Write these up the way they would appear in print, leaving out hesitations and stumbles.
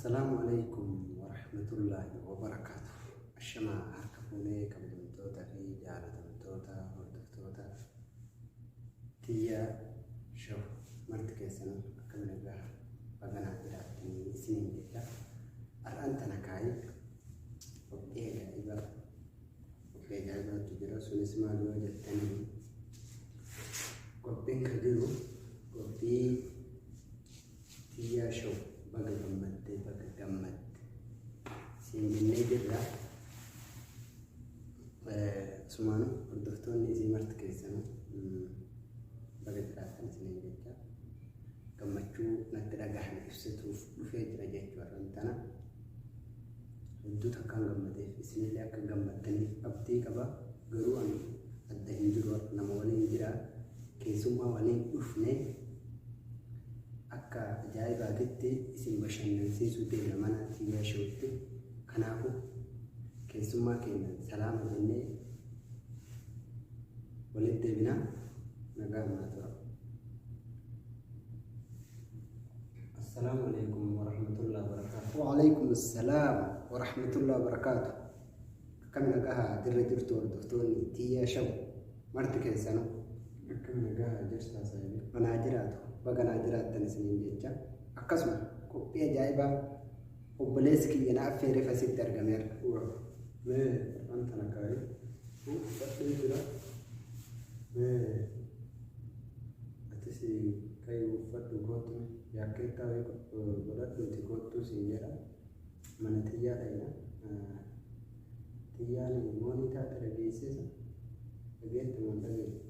السلام عليكم ورحمة الله وبركاته. الشمع هركبوني كبدمتوتا في جالة متوتا وردفتوتا تيا شو مرتك سنة كمل بها بغنا دراتني سنين جدا الآن تنكاي وبيجا إبر وبيجا إبر تجرس ونسمع الوجه التاني وبين كدرو وبي تيا شو baga gammat simbinne jirra sumanu hordoftoonni isii marti keessanu baga jiraatan isiniin jecha gammachuu natti dhagahan ibsituuf dhufee jira jechuudha. Tana hedduu takkaan gammadeef isinillee akka gammattaniif abdii qaba. Garuu ani adda hin jiru, nama waliin jira, keessummaa waliin dhufne akka ajaa'ibaatitti isin bashannansiisuu deemna mana tiyyaa shootti. Kanaafuu keessummaa keenya salaama jennee walitti deebinaa. Nagaa maa tura. Assalaamu alaikum warahmatullahi wabarakatuh. Wa alaikum assalaam warahmatullahi wabarakatuh. Akkam nagaa dirra jirtu hordoftoonni tiyyaa shoo marti keessanuu akkam nagaa jirtaa saayibii manaa jiraatu baganaa jiraattan isiniin jecha akkasuma qophii ajaa'ibaa obboleessi kiyya na affeeree fasitti argameera. Mee wanta nakaari uffadhee jira. Mee atis kai uffadhu gootu yaakkeettaa godhadhuuti gootu siin jedha. Mana tiyyaa dhayna tiyyaan moonii taate dhageessisa dhageetti moo dhageessu.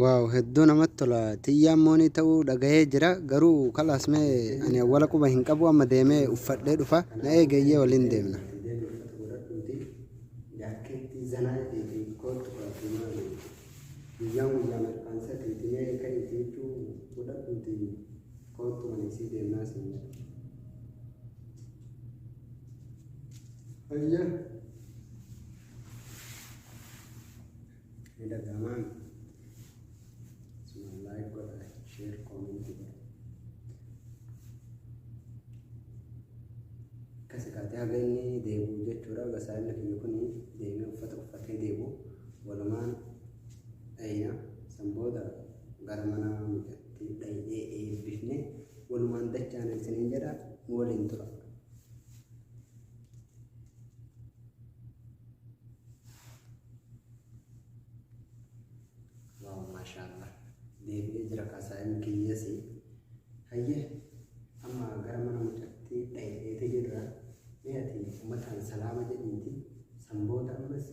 Waaw, hedduu namatti tola. Tiyyaan moonii ta'uu dhagahee jira. Garuu kalaas mee ani awwala quba hin qabu, amma deemee uffadhee dhufa. Na eegayyee waliin deemna. Share, comment kasi kaatee haga inni deebi'u jechuudha. Gasaa'illi kiyya kun deemee uffata uffatee deebi'u walumaan dhayina sanbooda gara mana mijattii dhayinee eebbifne walumaan dachaan isiniin jedha. Nu waliin tura. Waaw, maashaallah deebi'ee jira kasaa'illi kiyyasi. Hayyee amma gara mana mijattii dhayinee jirra. Meeti uummataan salaama jedhiiti sanbooda ammas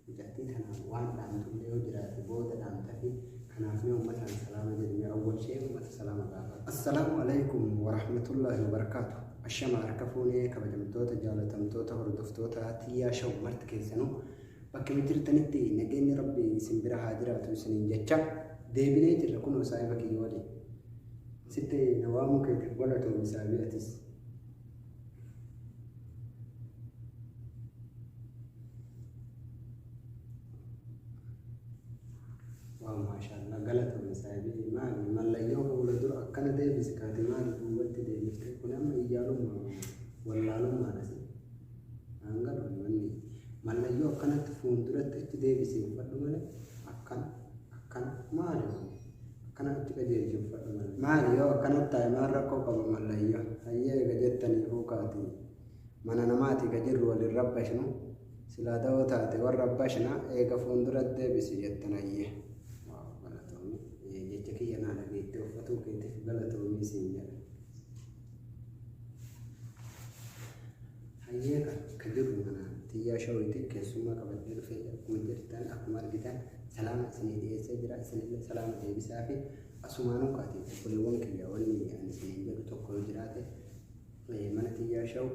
mijattii tanaan waan dhaamtullee yoo jiraate booda dhaamtafi. Kanaaf mee uummataan salaama jedhime awwal shee uummata salaama gaafa. Assalaamu alaikum warahmatullahi wabarakatuh. Ashama harka fuunee kabajamtoota jaalatamtoota hordoftoota tiyyaa shoo marti keessanuu bakka jirtanitti nageenyi rabbi isin bira haa jiraatu isiniin jecha deebinee jirra. Kunoo saahiba kiyya waliin sitti nawaamu keetiif godhatu misaabiyatis. Waaw, maashaallah galatoomi saahibii. Maali mallayyoo fuula dura akkana deebisi kaati maali duubatti deebifte kun amma iyyaalummaa wallaalummaadhas hangaluun wanni mallayyoo akkanatti fuulduratti achi deebisi uffadhu malee akkana maali akkana achi qajeelchi uffadhu malee maali yoo akkanatti taa'e maal rakkoo qaba mallayyoo. Hayyee ega jettanii fuukaati mana namaati ga jirru waliin rabbashnu silaa ta'uu taate warra rabbashna eega fuulduratti deebisi jettan. Hayyee jecha kiyya naa dhageette uffatuu keetiif galatoomii siin jedha. Hayyee ka jiru mana tiyyaa shoo'iti keessummaa qabadhee dhufee akkuma jirtan akkuma argitan salaama isinii dhiyeessee jira. Isinillee salaama deebisaa fi asumaanuu kaati obboleewwan kiyya wanni ani isiniin jedhu tokko yoo jiraate mana tiyyaa shoo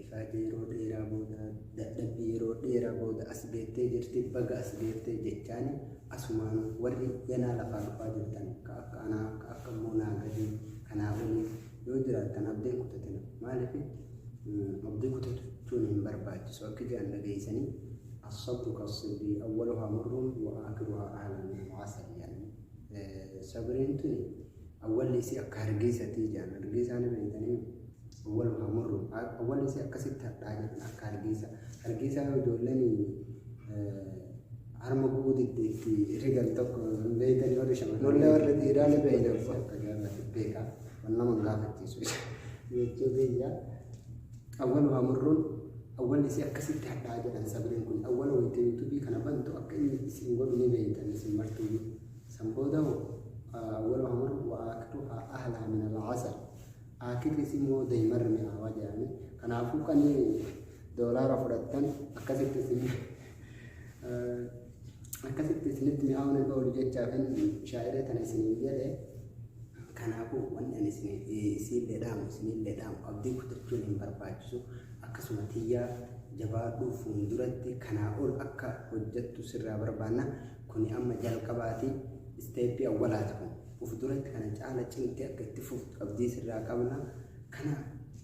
ifaajee yeroo dheeraa booda dadhabbii yeroo dheeraa booda as beektee jirti. Baga as beektee jechaani asumaanuu warri ganaa lafaa dhufaa jirtan ka akka anaa ka akka immoo naa gadii kanaa olii yoo jiraattan abdiin kutatina. Maaliif abdii kutachuun hin barbaachisu. Akka jiran dhageessanii الصبر كالصبر أولها مر وآخرها أهلا وعسل. يعني صبرين تني أول ليسي أكارجيسة تيجي أنا أرجيسة أنا بنتني أولها مرة أول ليسي أكسرتها حاجة أكارجيسة أرجيسة يدولني أرمى بود الدكتي رجال تك بيت النور شمال نور ورد إيران بينه فوق كجانا تبيكا والله من غافت تيسوي يجوبيا أولها مرة أول ليسي أكسرتها حاجة أنا سبرين كل أول ويتبي كنا بنتو أكيد سينقول نبيت أنا سمرتوني سنبوده أولها مرة وآخرها أهلها من العسل آخر اسمه ديمر من عواجه يعني كان عفوا كان دولار فرتن أكثر تسنيت مئة ونقول جت شافن شاعرة تنسيني جله كان عفوا وأنا نسيني سيل لدام سنين لدام أبدي كتبتون برباجسو أكسمتية جبادو فندرتي كان أقول أكا وجدت سر بربانا كوني أما جل كباتي استيبي أولاتكم وفدرت كان جعل تشنتي أكتفوا أبدي سر قبلنا كان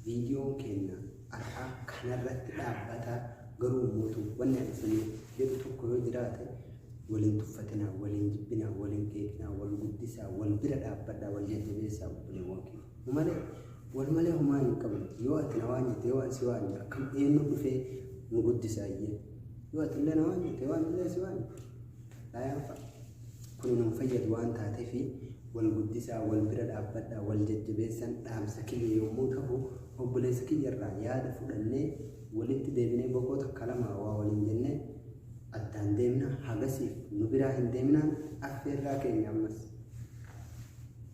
فيديو كنا أرحى كان رتب أبدا قرو موتو والنعسني يبتو كل جراتي ولين تفتنا ولين جبنا ولين كيكنا والقدسة والبرد أبدا والجدبيسة والوانكي والملي هما قبل يوقت نواني تيوان سواني كم إنه في مقدسة يوقت اللي نواني تيوان اللي سواني لا ينفع كنا نفيد وان تعتفي والقدسة والبرد أبدا والجدبيسة دام سكية يوموته وبلي سكية الرعياد فلني ولدت ديبني بقوت كلامه وولين جنة أتان ديمنا حقسي نبرا هنديمنا أكثر راكين يامس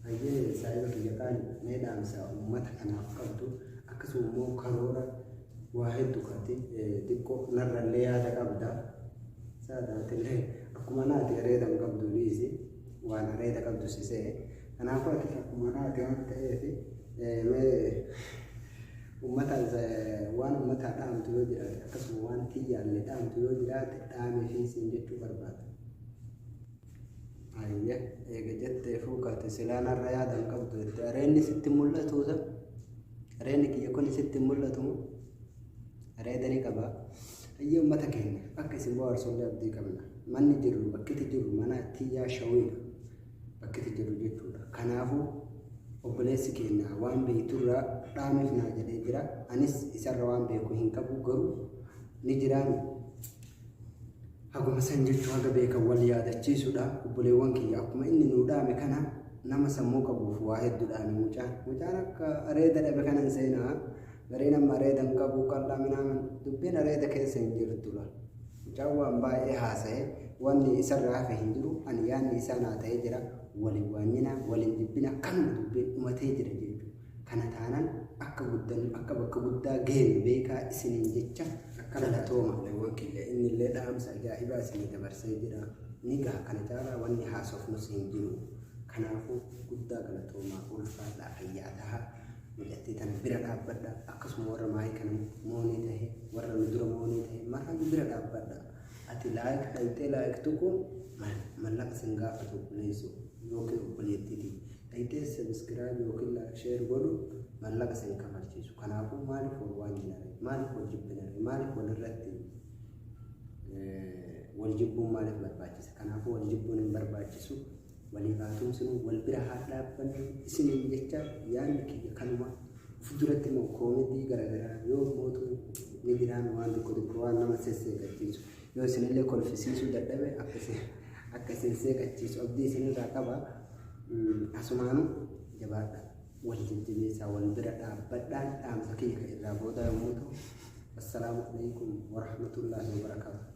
هاي سايبة في جكان ميدان سا أمتها أنا أفكرتو أكسو مو كرورة واحد دكاتي دكو نرى اللي هذا قبضة سادة تلهي أكماناتي أريد أن قبضو ليزي وأنا أريد قبضو سيسي أنا أفكرت أكماناتي وأنا تأيتي ومتى وان متى دام تيوجرات أكسو وان تيجي اللي دام تيوجرات دام في سنجتو برباد أيه جت فوق تسلان الرياض القبض ريني ست ملة توزا رينك يكون ست ملة توم ريدني كبا أيه متى كين أكسي بوار سولي أبدي كمنا من يجرو بكتي جرو منا تيجا شوين بكتي جرو جتو كنافو وبليس كينا وان بيتورا رامي في ناجر يجرا أنيس إسر وان بيكو هنكبو غرو نجراني هاكو مسنجر شواغ بيكا واليادة جيسو دا وبلي وانكي يأكما إني نودامي كان نما سموك أبو فواهد دودامي مجانك أريد لبكنا نسينا غرينا ما أريد نكبو كلا منامن دبين أريد كيسا نجر الدولار مجاوا مباي إحاسة واني إسر رافي هنجرو أن ياني إسانا تهجرا ولوانينا ولنجبنا كم دبي متهجر جيجو كانت عنا أكا بدن أكا بكا بدا جيم بيكا إسنين جيجا أكا لتوما لوانكي لأن اللي دام سجائبا سنين دبر سيجرا نيجا كانت عنا واني حاسوف نسين جنو كنافو بدا لتوما أولفا لا حياتها مجتي تنبرا لابدا أكسم ورا معي كان موني تهي ورا ندر موني تهي مرة نبرا لابدا أتي لايك أيتي لايك تكو ملك سنغافتو بليسو يوكي وبليتي أيتي سبسكرايب يوكي لايك شير قولو ملك سنكمالشيسو كنافو مالي فوروانينا مالي فوجبنا مالي فولرتي والجبو مالي برباجيس كنافو والجبو نبرباجيسو وليفاتهم سنو والبرهات لابن سنين جتا يعني كي كانوا فدرت مو كوميدي غرغرا يو موتو نيجران وان كو دبروان نما سيسي كتيسو يو سنلي كول فيسيسو ددبه اكسي سي كتيسو ابدي سنين راكبا اسمانو جباتا والجبيسا والبردا بدان ام سكي كيرا بودا موتو السلام عليكم ورحمه الله وبركاته